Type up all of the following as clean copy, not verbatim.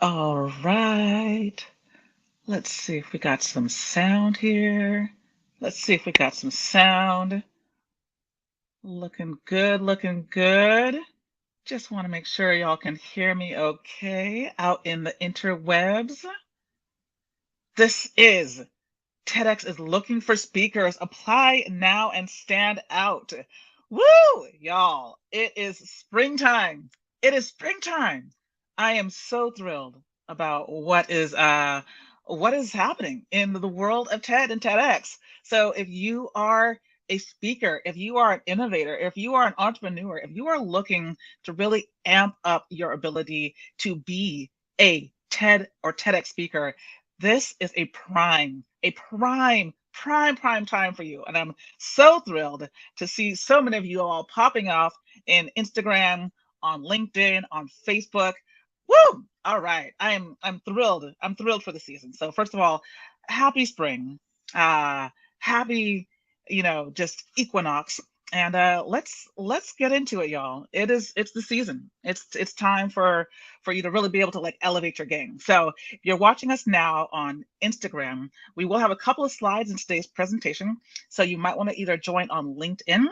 All right. Let's see if we got some sound here. Let's see if we got some sound. Looking good, looking good. Just want to make sure y'all can hear me okay out in the interwebs. This is TEDx is looking for speakers. Apply now and stand out. Woo, y'all. It is springtime. It is springtime. I am so thrilled about what is happening in the world of TED and TEDx. So if you are a speaker, if you are an innovator, if you are an entrepreneur, if you are looking to really amp up your ability to be a TED or TEDx speaker, this is a prime time for you. And I'm so thrilled to see so many of you all popping off in Instagram, on LinkedIn, on Facebook. Woo! All right. I'm thrilled. I'm thrilled for the season. So first of all, happy spring. Happy, just equinox. And let's get into it, y'all. It's the season. It's time for you to really be able to like elevate your game. So if you're watching us now on Instagram, we will have a couple of slides in today's presentation. So you might want to either join on LinkedIn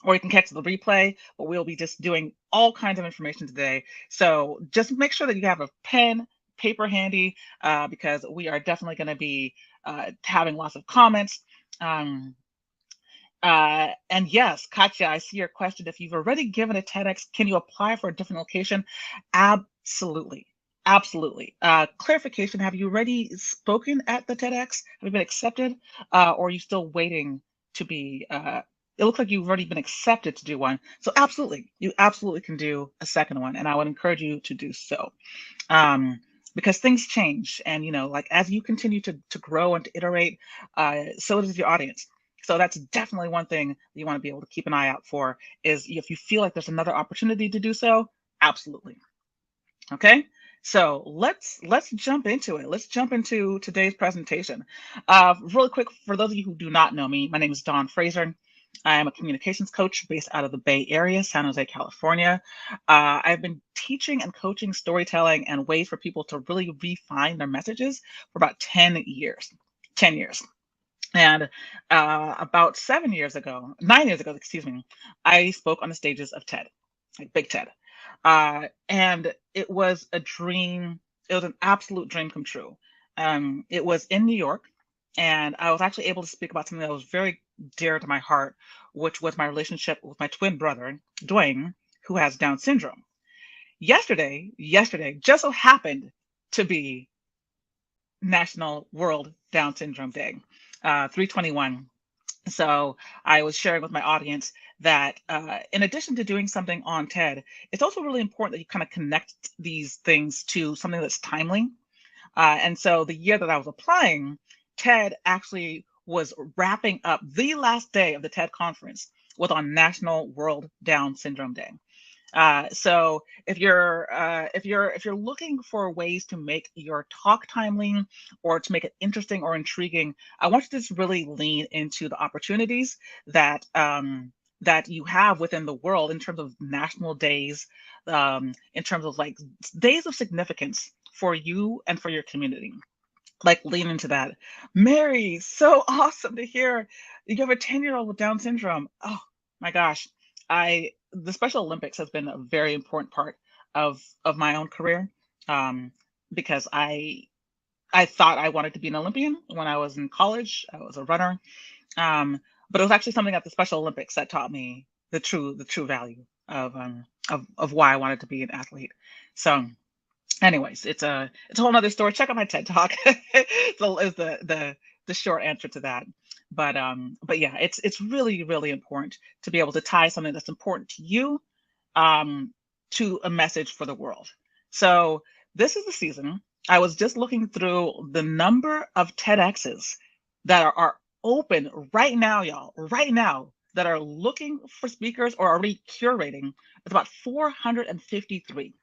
or you can catch the replay, but we'll be just doing all kinds of information today. So just make sure that you have a pen, paper handy, because we are definitely going to be having lots of comments. Um, and yes, Katya, I see your question. If you've already given a TEDx, can you apply for a different location? Absolutely. Absolutely. Clarification, have you already spoken at the TEDx? Have you been accepted? Or are you still waiting to be, it looks like you've already been accepted to do one. So absolutely, you absolutely can do a second one. And I would encourage you to do so. Because things change. And, like as you continue to grow and to iterate, so does your audience. So that's definitely one thing that you want to be able to keep an eye out for is if you feel like there's another opportunity to do so, absolutely. Okay. So let's jump into it. Let's jump into today's presentation. Really quick, for those of you who do not know me, my name is Dawn Fraser. I am a communications coach based out of the Bay Area, San Jose, California. I've been teaching and coaching storytelling and ways for people to really refine their messages for about 10 years. 10 years. And about 7 years ago, 9 years ago, excuse me, I spoke on the stages of TED, like Big TED. And it was a dream. It was an absolute dream come true. It was in New York, and I was actually able to speak about something that was very dear to my heart, which was my relationship with my twin brother, Dwayne, who has Down syndrome. Yesterday just so happened to be National World Down Syndrome Day, 321. So I was sharing with my audience that in addition to doing something on TED, it's also really important that you kind of connect these things to something that's timely. And so the year that I was applying, TED actually was wrapping up the last day of the TED conference was on National World Down Syndrome Day. So if you're looking for ways to make your talk timely or to make it interesting or intriguing, I want you to just really lean into the opportunities that you have within the world in terms of national days, in terms of like days of significance for you and for your community. Like lean into that. Mary, so awesome to hear you have a 10-year-old with Down syndrome. Oh my gosh. The Special Olympics has been a very important part of my own career. Um, because I thought I wanted to be an Olympian when I was in college. I was a runner. But it was actually something at the Special Olympics that taught me the true value of why I wanted to be an athlete. So anyways, it's a whole nother story. Check out my TED Talk. So is the short answer to that. But yeah, it's really, really important to be able to tie something that's important to you um to a message for the world. So this is the season. I was just looking through the number of TEDx's that are open right now, y'all, right now, that are looking for speakers or already curating. It's about 453.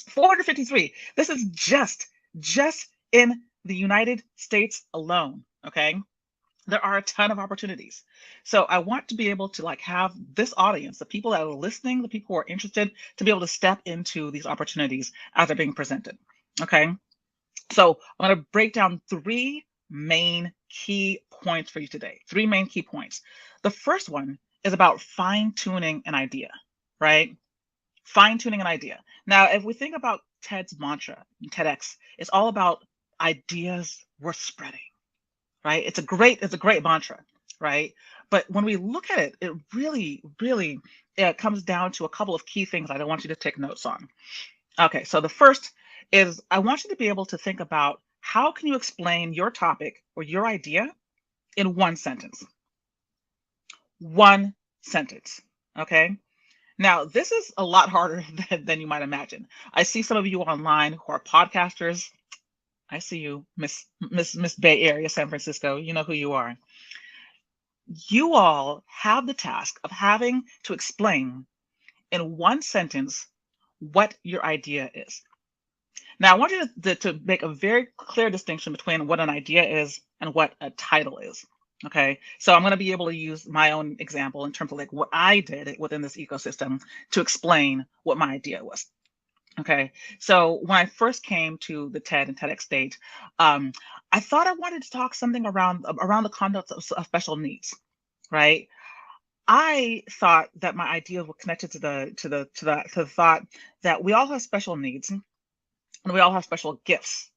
453. This is just in the United States alone. Okay. There are a ton of opportunities. So I want to be able to like have this audience, the people that are listening, the people who are interested, to be able to step into these opportunities as they're being presented. Okay. So I'm going to break down three main key points for you today. Three main key points. The first one is about fine tuning an idea, right? Fine tuning an idea. Now, if we think about TED's mantra, TEDx, it's all about ideas worth spreading, right? It's a great mantra, right? But when we look at it, it really comes down to a couple of key things I want you to take notes on. Okay, so the first is I want you to be able to think about how can you explain your topic or your idea in one sentence? One sentence. Okay. Now, this is a lot harder than you might imagine. I see some of you online who are podcasters. I see you, Miss Bay Area, San Francisco. You know who you are. You all have the task of having to explain in one sentence what your idea is. Now, I want you to make a very clear distinction between what an idea is and what a title is. Okay, so I'm going to be able to use my own example in terms of like what I did within this ecosystem to explain what my idea was. Okay, so when I first came to the TED and TEDx stage, um, I thought I wanted to talk something around the conduct of special needs, right? I thought that my idea was connected to the thought that we all have special needs and we all have special gifts,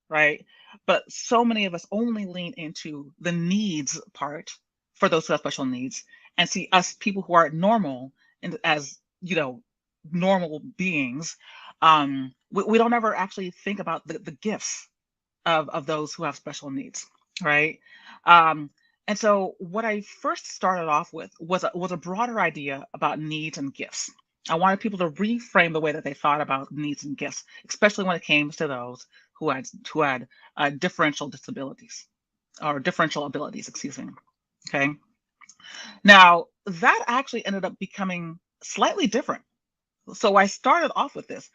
right? But so many of us only lean into the needs part for those who have special needs and see us people who are normal and as normal beings. We don't ever actually think about the gifts of those who have special needs, right? Um, and so what I first started off with was a broader idea about needs and gifts. I wanted people to reframe the way that they thought about needs and gifts, especially when it came to those who had differential disabilities or differential abilities, excuse me. Okay. Now that actually ended up becoming slightly different. So I started off with this,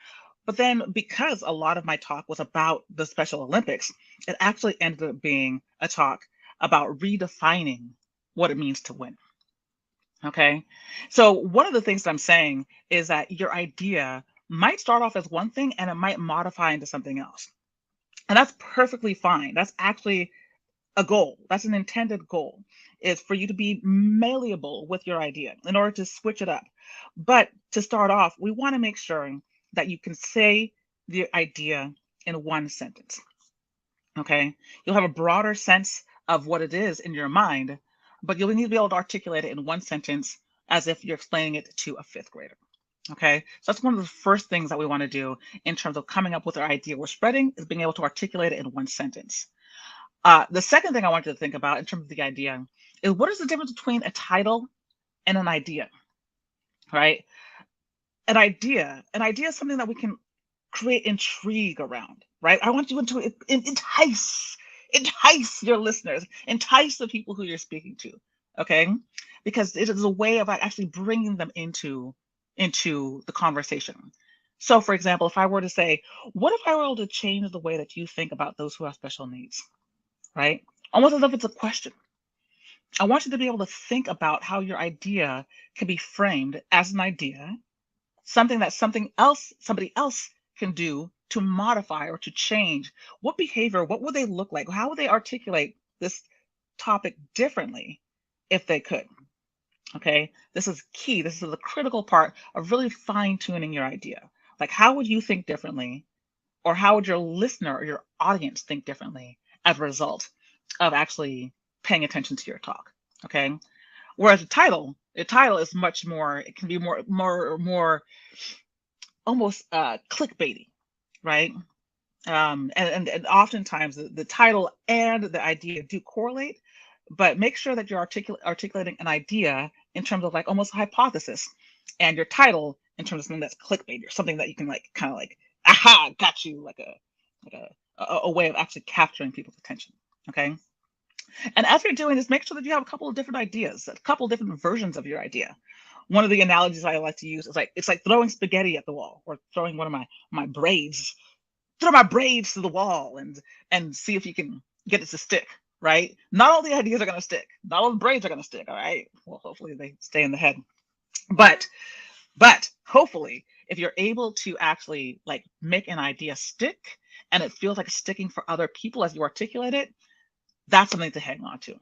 but then because a lot of my talk was about the Special Olympics, it actually ended up being a talk about redefining what it means to win. Okay. So one of the things that I'm saying is that your idea might start off as one thing and it might modify into something else. And that's perfectly fine. That's actually a goal. That's an intended goal, is for you to be malleable with your idea in order to switch it up. But to start off, we want to make sure that you can say the idea in one sentence. Okay. You'll have a broader sense of what it is in your mind, but you'll need to be able to articulate it in one sentence as if you're explaining it to a fifth grader. Okay. So that's one of the first things that we want to do in terms of coming up with our idea we're spreading, is being able to articulate it in one sentence. The second thing I want you to think about in terms of the idea is what is the difference between a title and an idea, right? An idea is something that we can create intrigue around, right? I want you to entice your listeners, entice the people who you're speaking to, okay? Because it is a way of actually bringing them into the conversation. So, for example, if I were to say, what if I were able to change the way that you think about those who have special needs, right? Almost as if it's a question. I want you to be able to think about how your idea can be framed as an idea, something that somebody else can do to modify or to change. What behavior, what would they look like? How would they articulate this topic differently if they could? Okay, this is key. This is a critical part of really fine tuning your idea. Like, how would you think differently, or how would your listener or your audience think differently as a result of actually paying attention to your talk? Okay. Whereas a title is much more, it can be more almost clickbaity, right? And oftentimes the title and the idea do correlate, but make sure that you're articulating an idea in terms of like almost a hypothesis, and your title in terms of something that's clickbait or something that you can like kind of like, aha, got you, like a way of actually capturing people's attention. Okay. And as you're doing this, make sure that you have a couple of different ideas, a couple of different versions of your idea. One of the analogies I like to use is like it's like throwing spaghetti at the wall, or throwing one of my braids, throw my braids to the wall and see if you can get it to stick. Right? Not all the ideas are going to stick. Not all the braids are going to stick. All right. Well, hopefully they stay in the head. But hopefully, if you're able to actually like make an idea stick and it feels like it's sticking for other people as you articulate it, that's something to hang on to.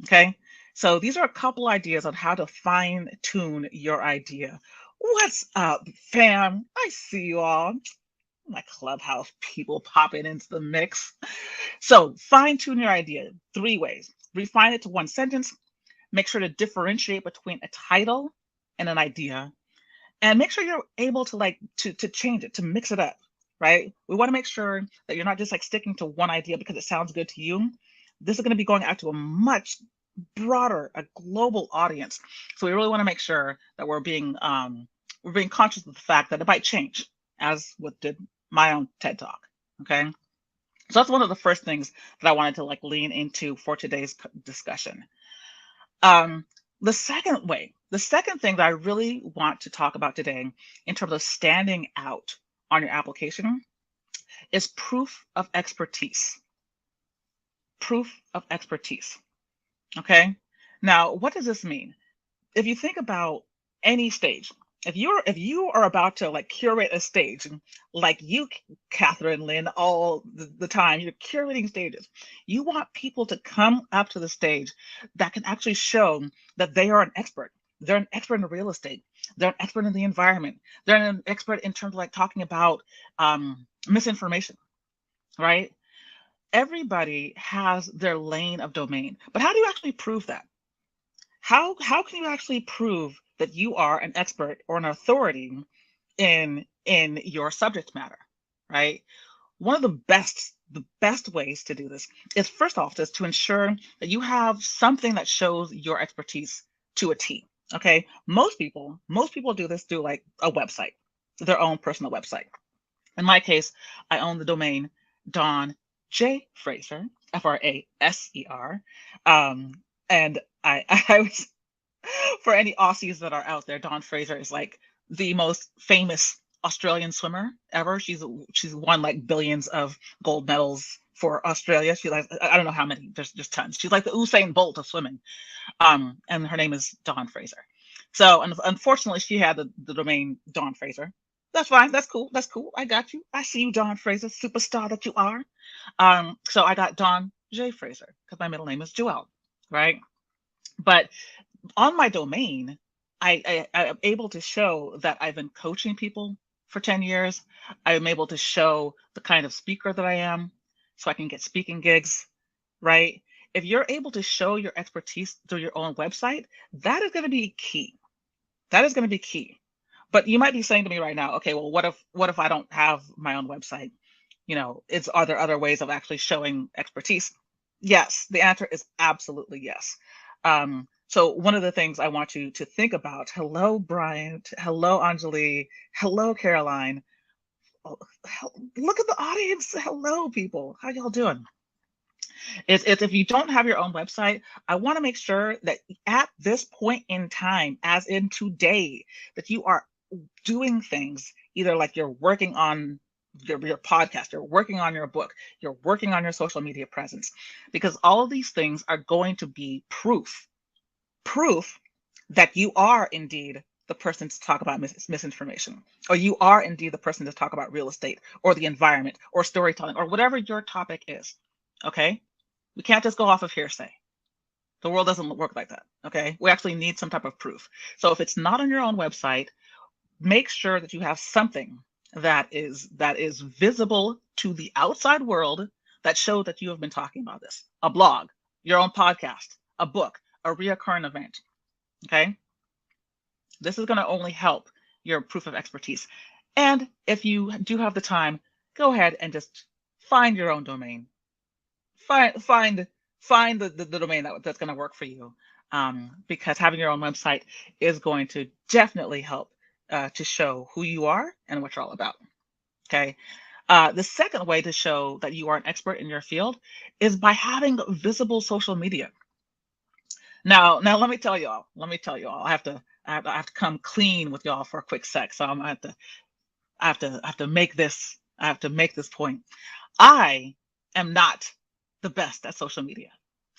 Okay. So these are a couple ideas on how to fine tune your idea. What's up, fam? I see you all. My clubhouse people popping into the mix. So fine tune your idea 3 ways. Refine it to one sentence. Make sure to differentiate between a title and an idea, and make sure you're able to to change it, to mix it up, right? We want to make sure that you're not just like sticking to one idea because it sounds good to you. This is going to be going out to a much broader, a global audience. So we really want to make sure that we're being conscious of the fact that it might change, as with did my own TED talk. Okay. So that's one of the first things that I wanted to like lean into for today's discussion. Um, the second thing that I really want to talk about today in terms of standing out on your application is proof of expertise. Proof of expertise. Okay. Now, what does this mean? If you think about any stage, if you are about to like curate a stage, like you, Catherine Lynn, all the time, you're curating stages. You want people to come up to the stage that can actually show that they are an expert. They're an expert in real estate. They're an expert in the environment. They're an expert in terms of like talking about misinformation, right? Everybody has their lane of domain, but how do you actually prove that? How can you actually prove that you are an expert or an authority in your subject matter, right? One of the best ways to do this is first off just to ensure that you have something that shows your expertise to a T. Okay, most people do this through like a website, their own personal website. In my case, I own the domain Dawn J Fraser, Fraser, um, and I was, for any Aussies that are out there, Dawn Fraser is like the most famous Australian swimmer ever. She's won like billions of gold medals for Australia. She like I don't know how many. There's just tons. She's like the Usain Bolt of swimming. And her name is Dawn Fraser. So unfortunately, she had the domain Dawn Fraser. That's fine. That's cool. That's cool. I got you. I see you, Dawn Fraser, superstar that you are. So I got Dawn J Fraser because my middle name is Joelle, right? But on my domain, I am able to show that I've been coaching people for 10 years. I'm able to show the kind of speaker that I am so I can get speaking gigs, right? If you're able to show your expertise through your own website, that is going to be key. That is going to be key. But you might be saying to me right now, okay, well, what if I don't have my own website? Are there other ways of actually showing expertise? Yes, the answer is absolutely yes. So one of the things I want you to think about, hello, Brian, hello, Anjali, hello, Caroline. Oh, look at the audience. Hello, people. How y'all doing? Is if you don't have your own website, I want to make sure that at this point in time, as in today, that you are doing things either like you're working on your podcast, you're working on your book, you're working on your social media presence, because all of these things are going to be proof that you are indeed the person to talk about misinformation, or you are indeed the person to talk about real estate or the environment or storytelling or whatever your topic is. Okay. We can't just go off of hearsay. The world doesn't work like that. Okay. We actually need some type of proof. So if it's not on your own website, make sure that you have something that is visible to the outside world that shows that you have been talking about this. A blog, your own podcast, a book, a reoccurring event. Okay. This is going to only help your proof of expertise. And if you do have the time, go ahead and just find your own domain. Find the domain that's going to work for you, because having your own website is going to definitely help to show who you are and what you're all about. Okay. The second way to show that you are an expert in your field is by having visible social media. Now, let me tell y'all. I have to come clean with y'all for a quick sec. So I have to make this point. I am not the best at social media.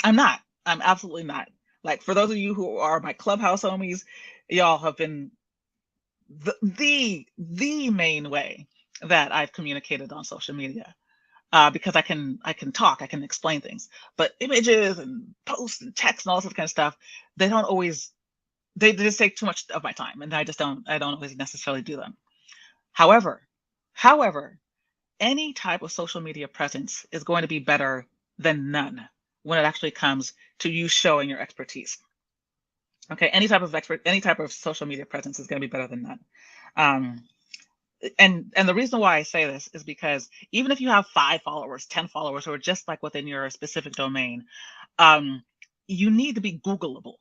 I'm not. I'm absolutely not. Like, for those of you who are my clubhouse homies, y'all have been the main way that I've communicated on social media. because I can talk, I can explain things. But images and posts and text and all this kind of stuff, they don't always they just take too much of my time, and I don't always necessarily do them. However, however, any type of social media presence is going to be better than none when it actually comes to you showing your expertise. Okay, any type of social media presence is going to be better than none. Um, and the reason why I say this is because even if you have 5 followers, 10 followers, or just like within your specific domain, um, you need to be Googleable.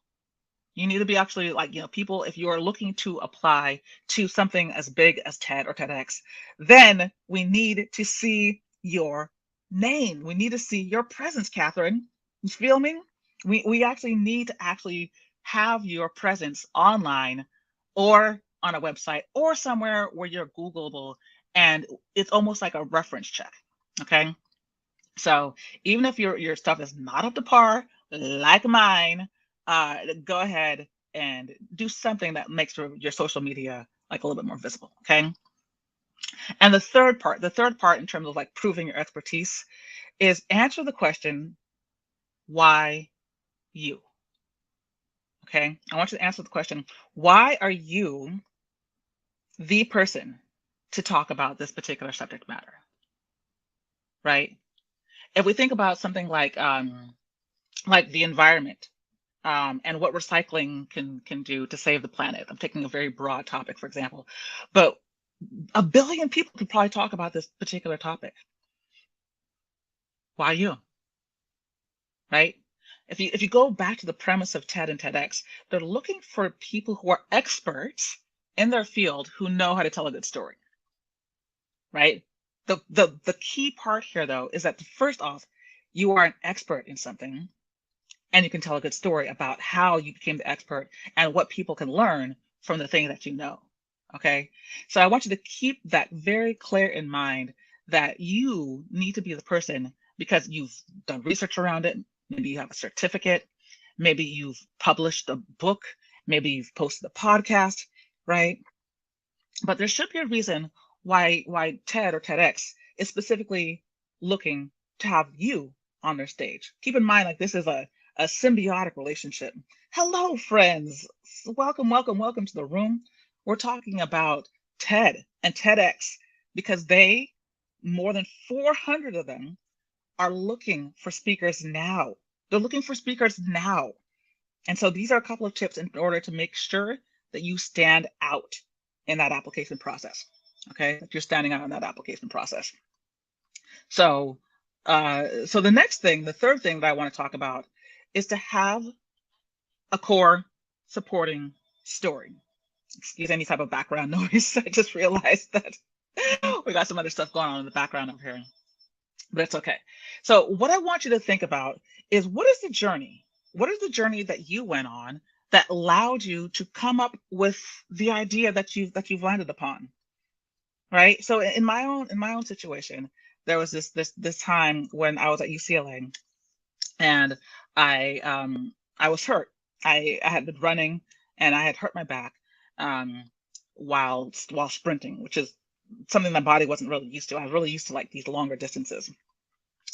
You need to be actually like, people, if you are looking to apply to something as big as TED or TEDx, then we need to see your name. We need to see your presence, Catherine. You feel me? We actually need to actually have your presence online or on a website or somewhere where you're Googleable, and it's almost like a reference check. Okay. So even if your stuff is not up to par, like mine, go ahead and do something that makes your social media like a little bit more visible. Okay. And the third part in terms of like proving your expertise is answer the question, why you? Okay. I want you to answer the question, why are you the person to talk about this particular subject matter? Right. If we think about something like the environment, and what recycling can do to save the planet. I'm taking a very broad topic, for example, but a billion people could probably talk about this particular topic. Why you? Right? If you go back to the premise of TED and TEDx, they're looking for people who are experts in their field who know how to tell a good story. Right? The key part here though is that first off, you are an expert in something, and you can tell a good story about how you became the expert and what people can learn from the thing that you know. Okay. So I want you to keep that very clear in mind, that you need to be the person because you've done research around it. Maybe you have a certificate. Maybe you've published a book. Maybe you've posted a podcast, right? But there should be a reason why TED or TEDx is specifically looking to have you on their stage. Keep in mind, like, this is a symbiotic relationship. Hello, friends. Welcome, welcome, welcome to the room. We're talking about TED and TEDx because more than 400 of them, are looking for speakers now. They're looking for speakers now. And so these are a couple of tips in order to make sure that you stand out in that application process. Okay, that you're standing out in that application process. So, so the third thing that I want to talk about is to have a core supporting story. Excuse any type of background noise. I just realized that we got some other stuff going on in the background over here, but it's okay. So what I want you to think about is, what is the journey? What is the journey that you went on that allowed you to come up with the idea that you've landed upon, right? So in my own situation, there was this time when I was at UCLA, and I was hurt. I had been running, and I had hurt my back, um, while sprinting, which is something my body wasn't really used to. I was really used to like these longer distances.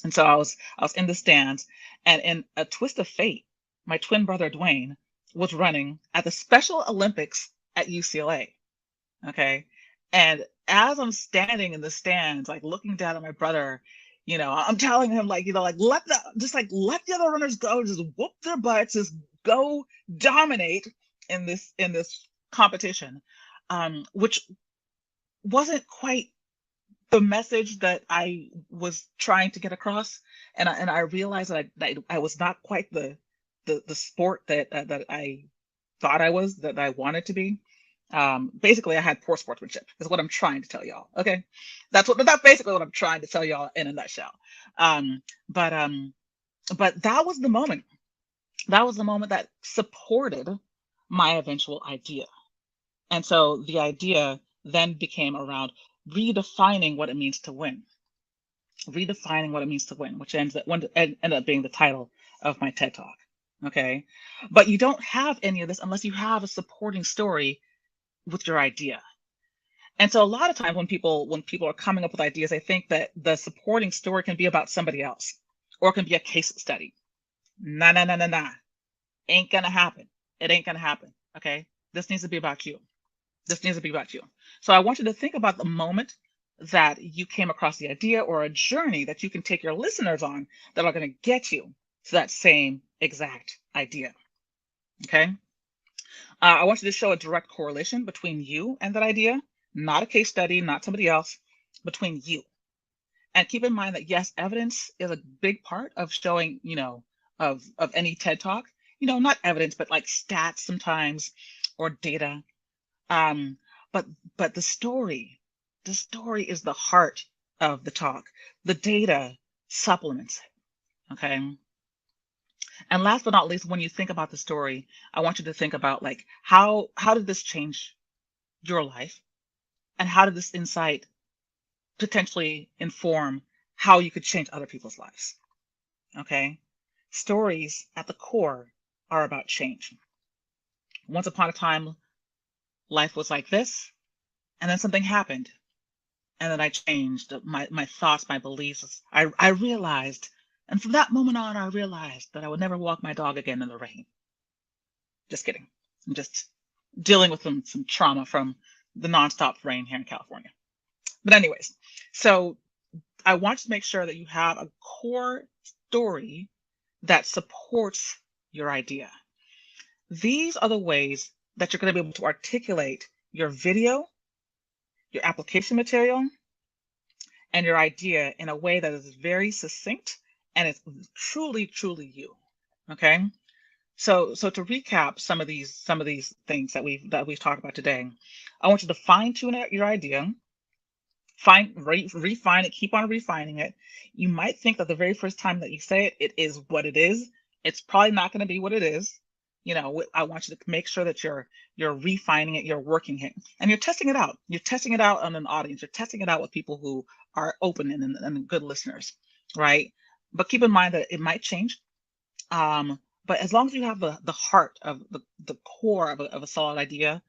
And so I was in the stands, and in a twist of fate, my twin brother Dwayne was running at the Special Olympics at UCLA. Okay. And as I'm standing in the stands, like looking down at my brother, I'm telling him, like, like, let the other runners go, just whoop their butts, just go dominate in this competition. Which wasn't quite the message that I was trying to get across. And I realized that I was not quite the sport that I thought that I wanted to be. Basically, I had poor sportsmanship, is what I'm trying to tell y'all. Okay, that's basically what I'm trying to tell y'all in a nutshell. Um, but um, but that was the moment. That was the moment that supported my eventual idea. And so the idea then became around redefining what it means to win. Redefining what it means to win, which ended up being the title of my TED Talk. Okay. But you don't have any of this unless you have a supporting story with your idea. And so a lot of times when people are coming up with ideas, they think that the supporting story can be about somebody else or it can be a case study. Nah, nah, nah, nah, nah. Ain't gonna happen. It ain't gonna happen. Okay. This needs to be about you. This needs to be about you. So I want you to think about the moment that you came across the idea or a journey that you can take your listeners on that are going to get you to that same exact idea. Okay. I want you to show a direct correlation between you and that idea, not a case study, not somebody else, between you. And keep in mind that yes, evidence is a big part of showing, of any TED talk. Not evidence, but like stats sometimes or data. Um, but the story is the heart of the talk. The data supplements it. Okay. And last but not least, when you think about the story, I want you to think about like how did this change your life? And how did this insight potentially inform how you could change other people's lives? Okay. Stories at the core are about change. Once upon a time, life was like this, and then something happened. And then I changed my thoughts, my beliefs. I realized, and from that moment on, I realized that I would never walk my dog again in the rain. Just kidding. I'm just dealing with some trauma from the nonstop rain here in California. But anyways, so I want to make sure that you have a core story that supports your idea. These are the ways that you're going to be able to articulate your video, your application material, and your idea in a way that is very succinct and it's truly, truly you. Okay. So to recap some of these things that we've talked about today, I want you to fine tune your idea, refine it, keep on refining it. You might think that the very first time that you say it, it is what it is. It's probably not going to be what it is. I want you to make sure that you're refining it, you're working it, and you're testing it out. You're testing it out on an audience. You're testing it out with people who are open and good listeners, right? But keep in mind that it might change. But as long as you have the heart of the core of a solid idea,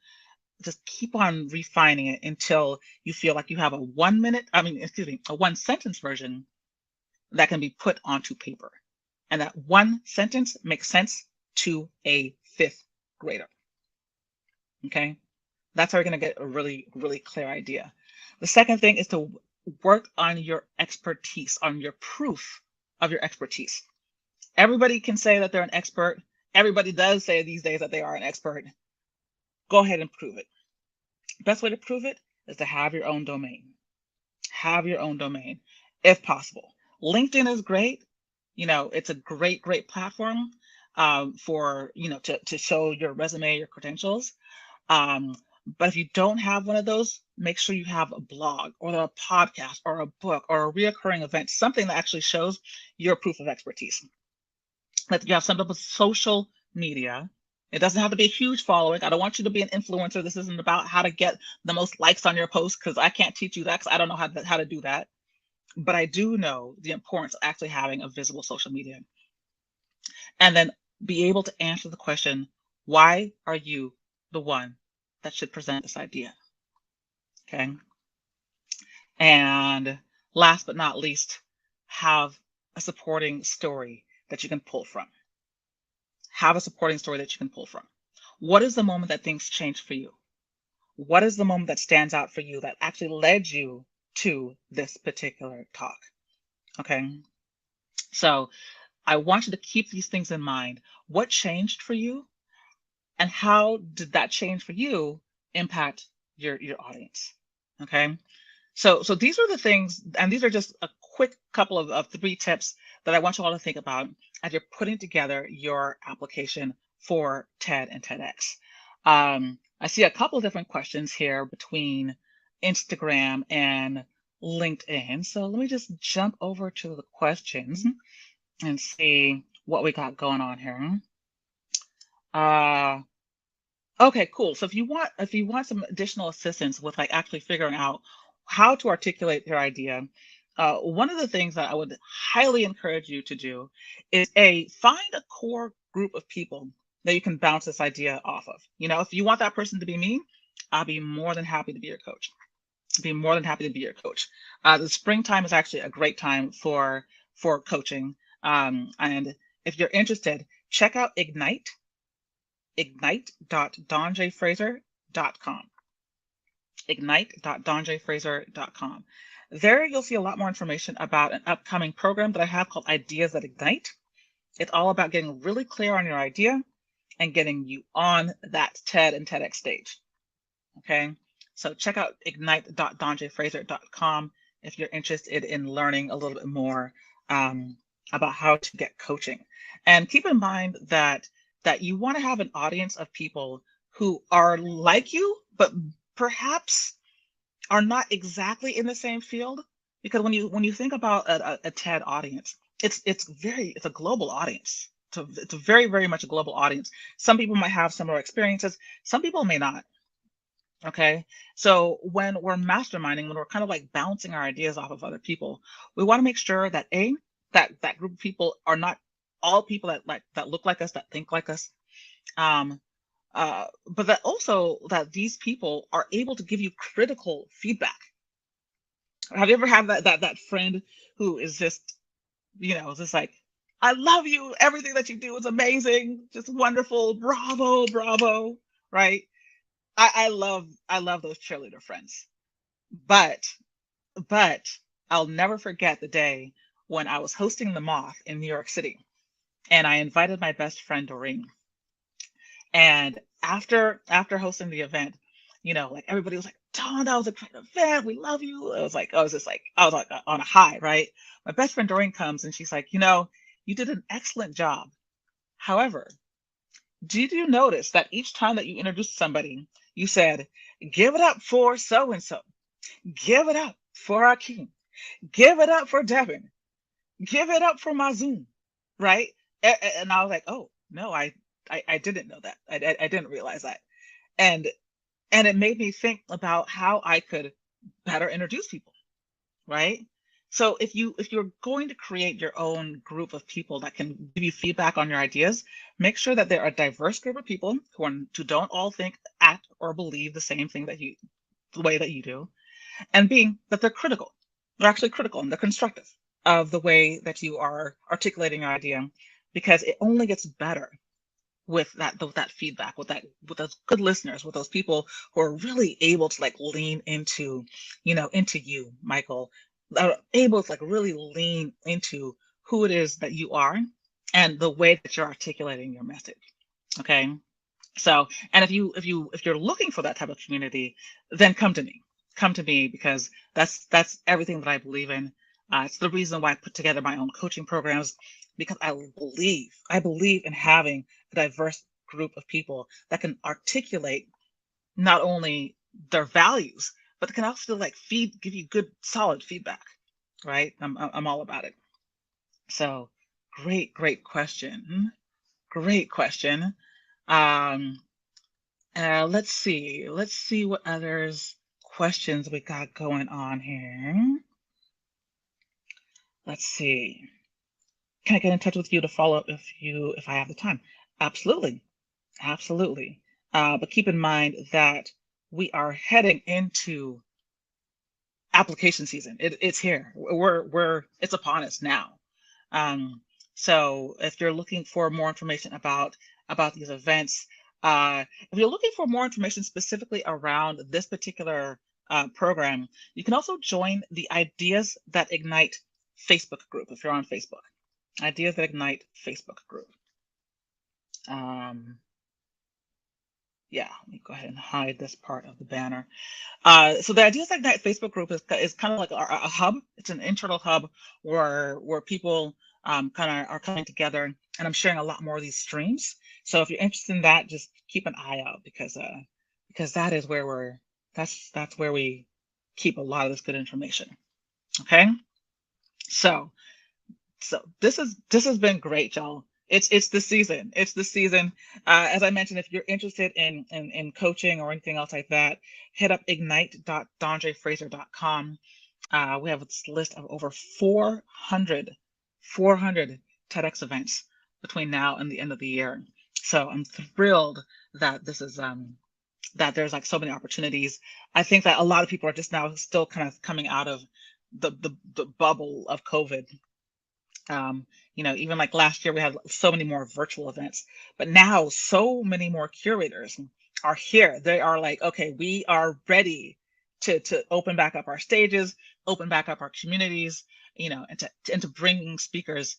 just keep on refining it until you feel like you have a 1 sentence version that can be put onto paper. And that one sentence makes sense to a fifth grader. Okay. That's how you're going to get a really, really clear idea. The second thing is to work on your expertise, on your proof of your expertise. Everybody can say that they're an expert. Everybody does say these days that they are an expert. Go ahead and prove it. Best way to prove it is to have your own domain. Have your own domain if possible. LinkedIn is great. It's a great, great platform for, to show your resume, your credentials. Um, but if you don't have one of those, make sure you have a blog or a podcast or a book or a reoccurring event, something that actually shows your proof of expertise. That you have some type of social media. It doesn't have to be a huge following. I don't want you to be an influencer. This isn't about how to get the most likes on your post because I can't teach you that because I don't know how to do that. But I do know the importance of actually having a visible social media. And then be able to answer the question, why are you the one that should present this idea? Okay. And last but not least, have a supporting story that you can pull from. Have a supporting story that you can pull from. What is the moment that things changed for you? What is the moment that stands out for you that actually led you to this particular talk? Okay. So I want you to keep these things in mind. What changed for you and how did that change for you impact your audience? Okay. So these are the things, and these are just a quick couple of 3 tips that I want you all to think about as you're putting together your application for TED and TEDx. I see a couple of different questions here between Instagram and LinkedIn. So let me just jump over to the questions and see what we got going on here. Okay, cool. So if you want some additional assistance with like actually figuring out how to articulate your idea, one of the things that I would highly encourage you to do is find a core group of people that you can bounce this idea off of. If you want that person to be me, I'll be more than happy to be your coach. Be more than happy to be your coach. The springtime is actually a great time for coaching. And if you're interested, check out ignite.donjfraser.com. Ignite.donjfraser.com. There you'll see a lot more information about an upcoming program that I have called Ideas That Ignite. It's all about getting really clear on your idea and getting you on that TED and TEDx stage. Okay, so check out ignite.donjfraser.com if you're interested in learning a little bit more about how to get coaching. And keep in mind that you want to have an audience of people who are like you, but perhaps are not exactly in the same field. Because when you think about a TED audience, it's a global audience. It's a very, very much a global audience. Some people might have similar experiences, some people may not. Okay. So when we're masterminding, when we're kind of like bouncing our ideas off of other people, we want to make sure that that group of people are not all people that look like us, that think like us. Um, but that also that these people are able to give you critical feedback. Have you ever had that friend who is just, just like, I love you, everything that you do is amazing, just wonderful, bravo, bravo, right? I love those cheerleader friends. But but I'll never forget the day when I was hosting the Moth in New York City, and I invited my best friend Doreen. And after hosting the event, like everybody was like, Dawn, that was a great event. We love you. I was like on a high, right? My best friend Doreen comes and she's like, you did an excellent job. However, did you notice that each time that you introduced somebody, you said, give it up for so and so, give it up for Akeem, give it up for Devin, give it up for Mazoom, right? And I was like, oh no, I didn't know that. I didn't realize that. And and it made me think about how I could better introduce people, right? So if you're going to create your own group of people that can give you feedback on your ideas, make sure that they're a diverse group of people who don't all think, act, or believe the way that you do, and being that they're critical. They're actually critical and they're constructive of the way that you are articulating your idea, because it only gets better with that feedback, with those good listeners, with those people who are really able to like lean into you, Michael, that are able to like really lean into who it is that you are and the way that you're articulating your message. Okay. So, and if you're looking for that type of community, then come to me. Come to me, because that's everything that I believe in. It's the reason why I put together my own coaching programs, because I believe in having a diverse group of people that can articulate not only their values, but can also like give you good solid feedback. Right? I'm all about it. So, great question. Great question. Um, let's see. Let's see what others questions we got going on here. Let's see. Can I get in touch with you to follow up if I have the time? Absolutely. Absolutely. But keep in mind that we are heading into application season. It's here. It's upon us now. Um, so if you're looking for more information about these events, if you're looking for more information specifically around this particular program, you can also join the Ideas That Ignite Facebook group if you're on Facebook. Ideas That Ignite Facebook group. Yeah, let me go ahead and hide this part of the banner. So the Ideas That Ignite Facebook group is kind of like a hub. It's an internal hub where people kind of are coming together, and I'm sharing a lot more of these streams. So if you're interested in that, just keep an eye out, because that is where that's where we keep a lot of this good information. Okay, so this has been great, y'all. It's the season. It's the season. As I mentioned, if you're interested in coaching or anything else like that, hit up ignite.donjfraser.com. We have this list of over 400 TEDx events between now and the end of the year. So I'm thrilled that that there's like so many opportunities. I think that a lot of people are just now still kind of coming out of the bubble of COVID. um, Even like last year, we had so many more virtual events, but now so many more curators are here. They are like, okay, we are ready to open back up our stages, open back up our communities, and to bring speakers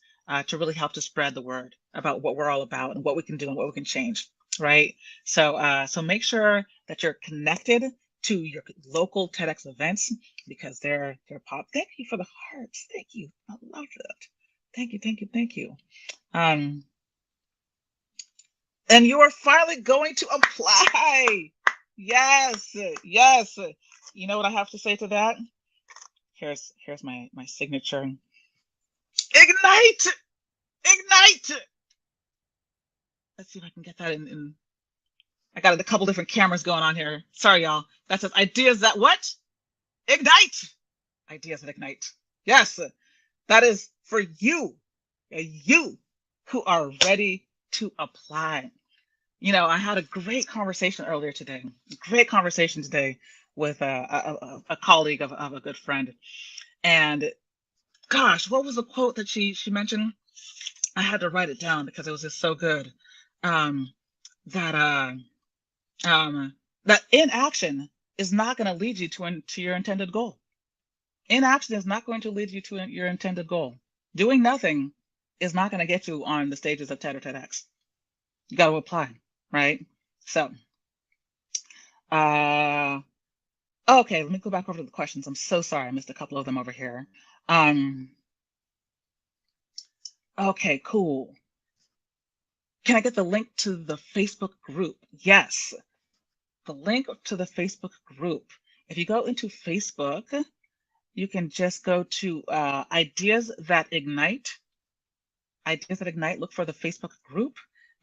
to really help to spread the word about what we're all about and what we can do and what we can change, right? So make sure that you're connected to your local TEDx events because they're pop. Thank you for the hearts. Thank you. I love it. Thank you, thank you, thank you. Um, and you are finally going to apply. Yes, yes. You know what I have to say to that? Here's my signature. Ignite, ignite. Let's see if I can get that in. I got a couple different cameras going on here. Sorry, y'all. That says ideas that what? Ignite. Ideas that ignite. Yes, that is for you. You who are ready to apply. I had a great conversation earlier today. Great conversation today with a colleague of a good friend. And gosh, what was the quote that she mentioned? I had to write it down because it was just so good. Um, that that inaction is not going to lead you to your intended goal. Inaction is not going to lead you to your intended goal. Doing nothing is not going to get you on the stages of TED or TEDx. You got to apply, right? So, okay, let me go back over to the questions. I'm so sorry, I missed a couple of them over here. Okay, cool. Can I get the link to the Facebook group? Yes, the link to the Facebook group. If you go into Facebook, you can just go to Ideas That Ignite. Ideas That Ignite, look for the Facebook group,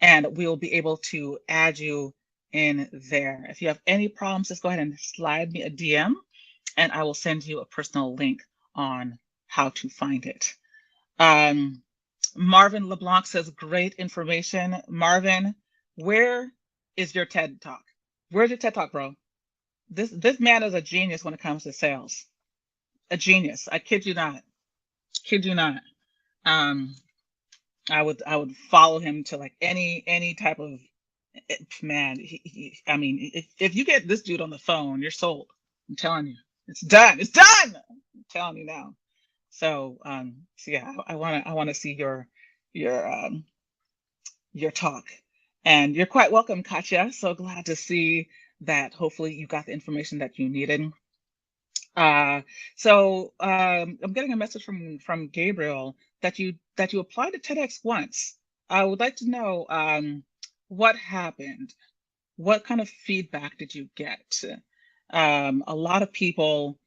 and we'll be able to add you in there. If you have any problems, just go ahead and slide me a DM, and I will send you a personal link on how to find it. Marvin LeBlanc says, great information. Marvin, where is your TED Talk? Where's your TED Talk, bro? This man is a genius when it comes to sales. A genius. I kid you not. Kid you not. Um, I would follow him to like any type of man. I mean, if you get this dude on the phone, you're sold. I'm telling you, it's done. It's done. I'm telling you now. So yeah, I wanna see your your talk, and you're quite welcome, Katya. So glad to see that. Hopefully, you got the information that you needed. I'm getting a message from Gabriel that you applied to TEDx once. I would like to know what happened. What kind of feedback did you get? A lot of people,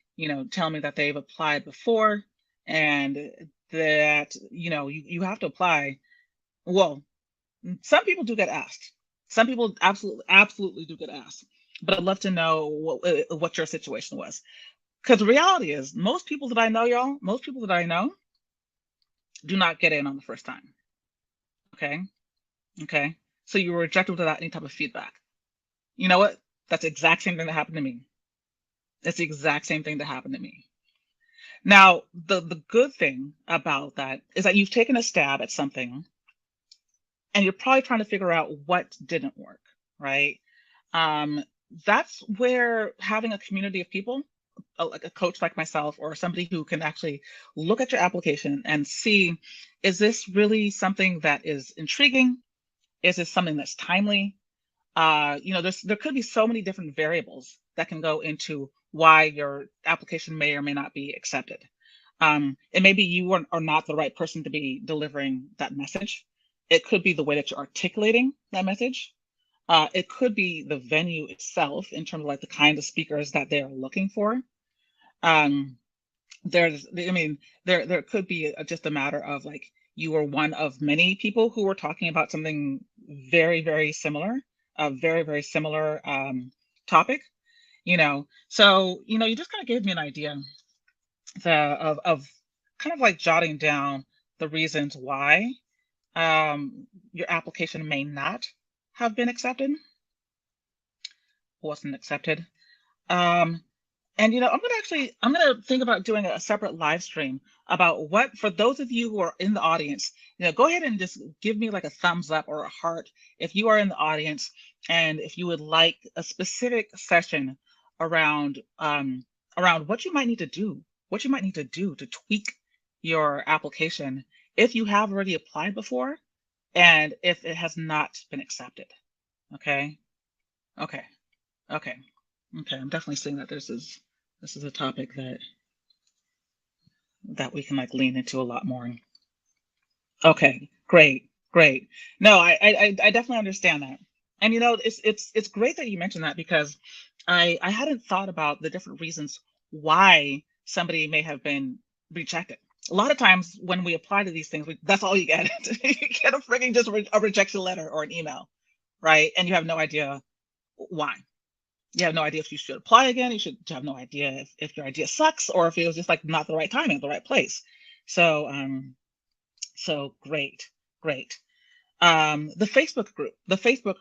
tell me that they've applied before and that, you have to apply. Well, some people do get asked. Some people absolutely do get asked. But I'd love to know what your situation was. Because the reality is, most people that I know, y'all, most people that I know do not get in on the first time. Okay. Okay. So you were rejected without any type of feedback. You know what? That's the exact same thing that happened to me. It's the exact same thing that happened to me. Now, the good thing about that is that you've taken a stab at something and you're probably trying to figure out what didn't work, right? That's where having a community of people, like a coach like myself, or somebody who can actually look at your application and see, is this really something that is intriguing? Is this something that's timely? There could be so many different variables that can go into why your application may or may not be accepted. It may be you are not the right person to be delivering that message. It could be the way that you're articulating that message. It could be the venue itself in terms of like the kind of speakers that they're looking for. Um, there could be just a matter of like you were one of many people who were talking about something very, very similar, a very, very similar topic, So, you just kind of gave me an idea of kind of like jotting down the reasons why your application may not have been accepted. wasn't accepted. Um, and I'm gonna think about doing a separate live stream about what, for those of you who are in the audience, go ahead and just give me like a thumbs up or a heart if you are in the audience, and if you would like a specific session around around what you might need to do, to tweak your application if you have already applied before and if it has not been accepted. Okay. Okay. Okay. Okay. I'm definitely seeing that this is a topic that we can like lean into a lot more. Okay, great, great. No, I definitely understand that. And it's great that you mentioned that, because I hadn't thought about the different reasons why somebody may have been rejected. A lot of times when we apply to these things, that's all you get. You get a freaking just a rejection letter or an email, right? And you have no idea why. You have no idea if you should apply again. You have no idea if your idea sucks, or if it was just like not the right timing, the right place. So great, great. The Facebook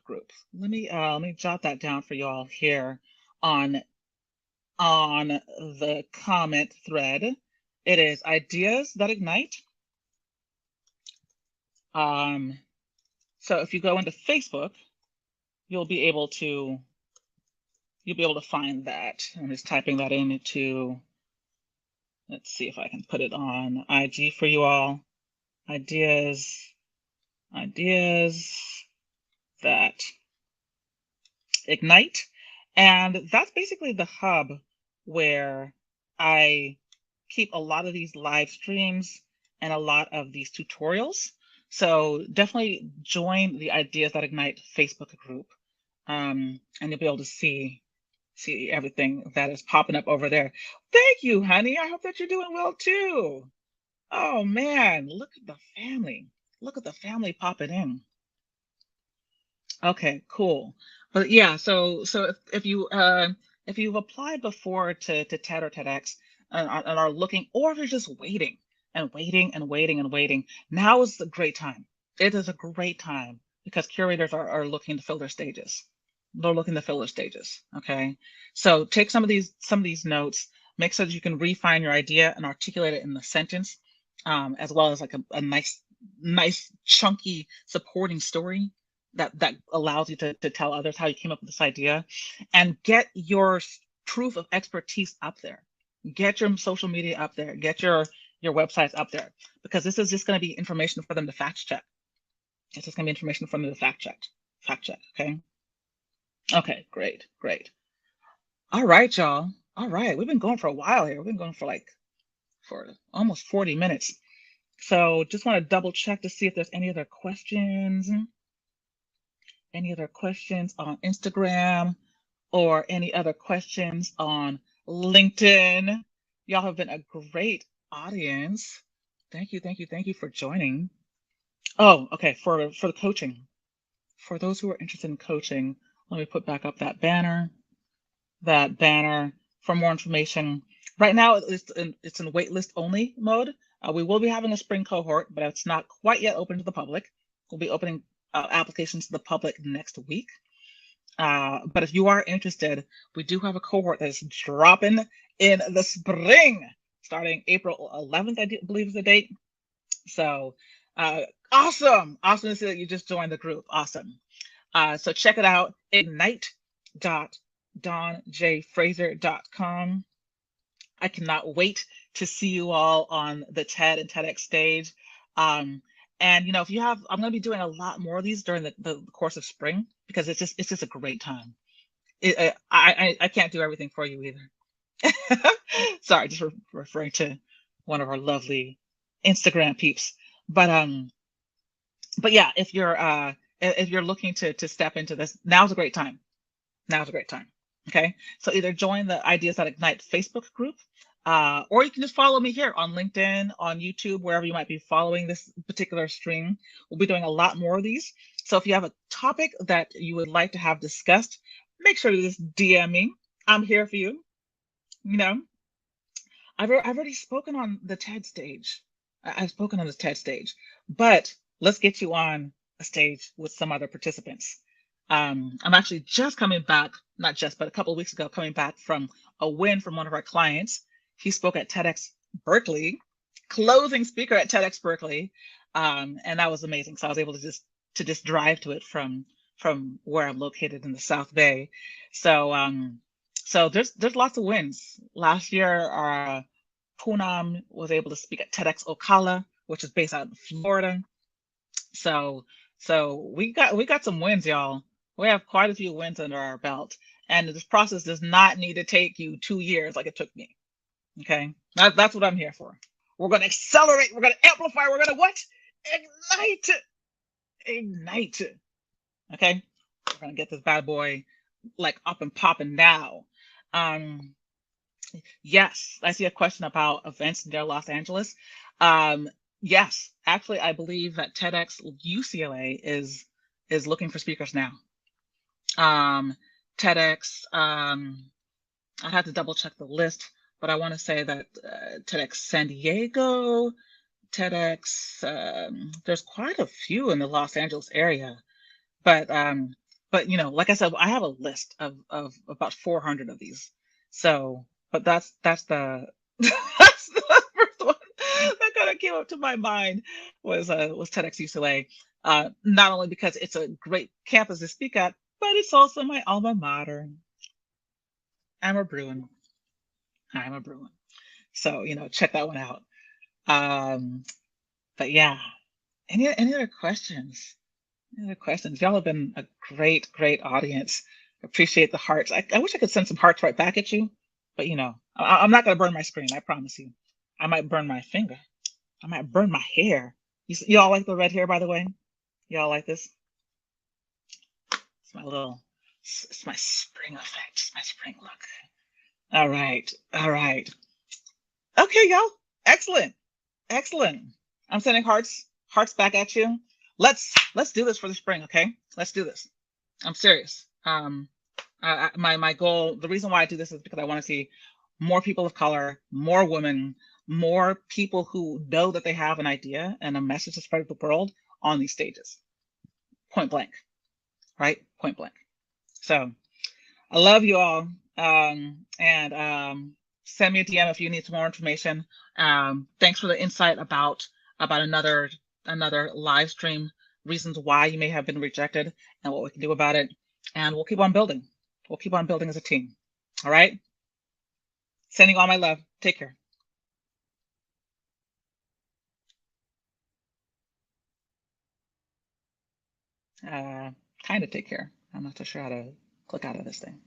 group. Let me jot that down for you all here on the comment thread. It is Ideas That Ignite. So if you go into Facebook, you'll be able to find that. I'm just typing that into, let's see if I can put it on IG for you all. Ideas that Ignite. And that's basically the hub where I keep a lot of these live streams and a lot of these tutorials. So definitely join the Ideas That Ignite Facebook group. And you'll be able to see everything that is popping up over there. Thank you, honey. I hope that you're doing well too. Oh man, look at the family. Look at the family popping in. Okay, cool. But yeah, so if you've applied before to TED or TEDx, and are looking, or if you're just waiting and waiting and waiting and waiting, now is a great time. It is a great time because curators are looking to fill their stages. They're looking to fill their stages. Okay. So take some of these notes, make sure that you can refine your idea and articulate it in the sentence, as well as like a nice chunky supporting story that allows you to tell others how you came up with this idea, and get your proof of expertise up there. Get your social media up there. Get your websites up there, because this is just going to be information for them to fact check. It's just going to be information for them to fact check. Okay. Okay. Great. Great. All right, y'all. All right. We've been going for a while here. We've been going for almost 40 minutes. So just want to double check to see if there's any other questions. Any other questions on Instagram, or any other questions on LinkedIn? Y'all have been a great audience. Thank you, thank you, thank you for joining. Oh, okay, for the coaching. For those who are interested in coaching, let me put back up that banner. For more information. Right now, it's in waitlist only mode. We will be having a spring cohort, but it's not quite yet open to the public. We'll be opening applications to the public next week. But if you are interested, we do have a cohort that is dropping in the spring, starting April 11th, I believe is the date. So awesome to see that you just joined the group. Awesome. So check it out, ignite.donjfraser.com. I cannot wait to see you all on the TED and TEDx stage. And if you have, I'm going to be doing a lot more of these during the course of spring, because it's just a great time. I can't do everything for you either. Sorry, just referring to one of our lovely Instagram peeps. But yeah, if you're looking to step into this, now's a great time. Now's a great time. Okay, so either join the Ideas That Ignite Facebook group, or you can just follow me here on LinkedIn, on YouTube, wherever you might be following this particular stream. We'll be doing a lot more of these. So if you have a topic that you would like to have discussed, make sure to just DM me. I'm here for you. I've already spoken on the TED stage. I've spoken on the TED stage, but let's get you on a stage with some other participants. I'm actually just coming back, not just, but a couple of weeks ago, coming back from a win from one of our clients. He spoke at TEDx Berkeley, closing speaker at TEDx Berkeley, and that was amazing. So I was able to just drive to it from where I'm located in the South Bay. So so there's lots of wins. Last year, Poonam was able to speak at TEDx Ocala, which is based out in Florida. So so we got some wins, y'all. We have quite a few wins under our belt. And this process does not need to take you 2 years like it took me. Okay. That's what I'm here for. We're gonna accelerate, we're gonna amplify, we're gonna what? Ignite. Ignite. Okay. We're gonna get this bad boy like up and popping now. Um, yes, I see a question about events near Los Angeles. Um, yes, actually, I believe that TEDx UCLA is looking for speakers now. Um, TEDx, I have to double check the list, but I want to say that TEDx San Diego, TEDx, there's quite a few in the Los Angeles area, but like I said, I have a list of about 400 of these. So, but that's the that's the first one that kind of came up to my mind was TEDx UCLA. Not only because it's a great campus to speak at, but it's also my alma mater. I'm a Bruin. I'm a Bruin. So, check that one out. Um, but yeah, any other questions? Any other questions? Y'all have been a great, great audience. Appreciate the hearts. I wish I could send some hearts right back at you, but I'm not gonna burn my screen. I promise you. I might burn my finger. I might burn my hair. Y'all like the red hair, by the way? Y'all like this? It's my little, it's my spring effect. It's my spring look. All right, all right. Okay, y'all. Excellent. Excellent. I'm sending hearts back at you. Let's do this for the spring, okay? Let's do this. I'm serious. My goal, the reason why I do this is because I want to see more people of color, more women, more people who know that they have an idea and a message to spread to the world on these stages. Point blank, right? Point blank. So I love you all. And send me a DM if you need some more information. Thanks for the insight about another live stream, reasons why you may have been rejected and what we can do about it. And we'll keep on building. We'll keep on building as a team. All right. Sending all my love. Take care. Uh, kind of take care. I'm not so sure how to click out of this thing.